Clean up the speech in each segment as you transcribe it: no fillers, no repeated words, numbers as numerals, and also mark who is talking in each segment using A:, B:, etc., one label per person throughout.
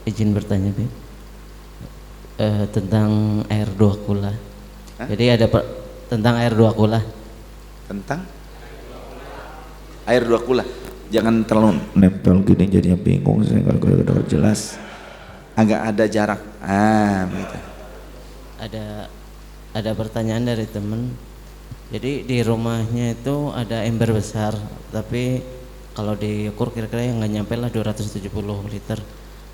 A: izin bertanya, Bib. Tentang air dua kula.
B: Hah?
A: Jadi ada tentang air dua kula.
B: Tentang air dua kula. Jangan terlalu nempel gini jadinya bingung, saya nggak jelas. Agak ada jarak. Begitu.
A: Ada pertanyaan dari teman. Jadi di rumahnya itu ada ember besar, tapi kalau diukur kira-kira yang nggak nyampe lah 270 liter.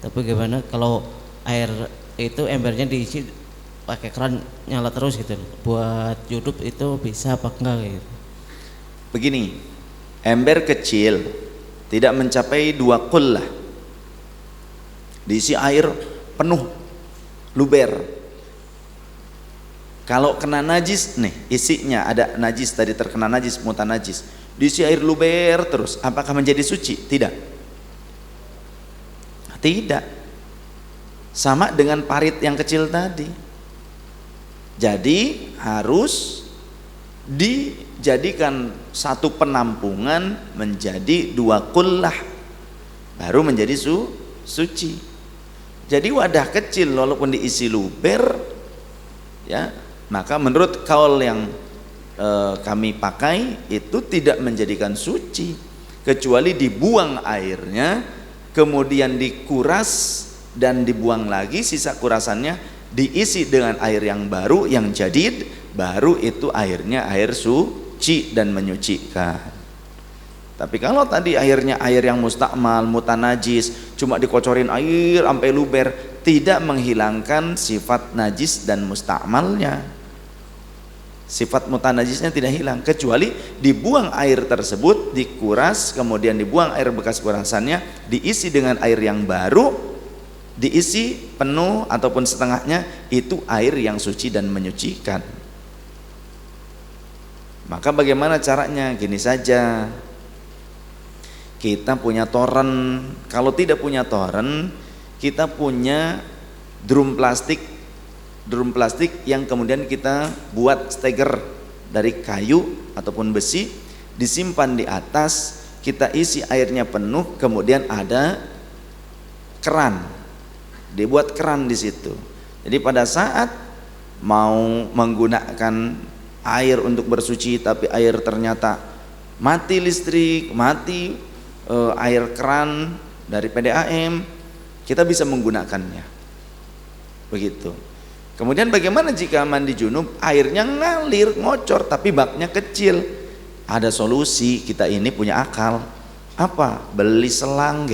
A: Tapi gimana kalau air itu embernya diisi pakai keran nyala terus gitu, buat hidup itu bisa apa enggak gitu?
B: Begini, ember kecil tidak mencapai 2 kullah, diisi air penuh luber. Kalau kena najis nih, isinya ada najis tadi, terkena najis, mutanajis, diisi air luber terus, apakah menjadi suci? Tidak. Tidak. Sama dengan parit yang kecil tadi. Jadi harus dijadikan satu penampungan menjadi 2 kullah, baru menjadi suci. Jadi wadah kecil walaupun diisi luber, ya, maka menurut kaul yang kami pakai itu tidak menjadikan suci, kecuali dibuang airnya, kemudian dikuras dan dibuang lagi, sisa kurasannya diisi dengan air yang baru, yang jadid, baru itu airnya air suci dan menyucikan. Tapi kalau tadi airnya air yang mustakmal, mutanajis, cuma dikocorin air sampai luber, tidak menghilangkan sifat najis dan mustakmalnya. Sifat mutanajisnya tidak hilang, kecuali dibuang air tersebut, dikuras, kemudian dibuang air bekas kurasannya, diisi dengan air yang baru, diisi penuh ataupun setengahnya, itu air yang suci dan menyucikan. Maka bagaimana caranya? Gini saja, kita punya toren. Kalau tidak punya toren, kita punya drum plastik yang kemudian kita buat steger dari kayu ataupun besi, disimpan di atas, kita isi airnya penuh, kemudian ada keran, dibuat keran di situ. Jadi pada saat mau menggunakan air untuk bersuci, tapi air ternyata mati listrik, mati air keran dari PDAM, kita bisa menggunakannya. Begitu. Kemudian bagaimana jika mandi junub airnya ngalir, ngocor, tapi baknya kecil? Ada solusi, kita ini punya akal. Apa? Beli selang,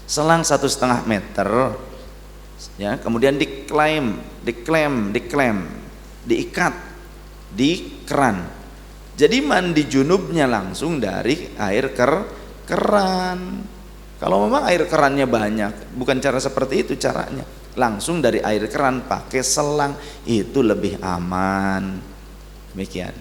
B: selang 1,5 meter, ya, kemudian diklem, diikat di keran. Jadi mandi junubnya langsung dari air keran. Kalau memang air kerannya banyak, bukan cara seperti itu caranya, langsung dari air keran pakai selang, itu lebih aman. Demikian.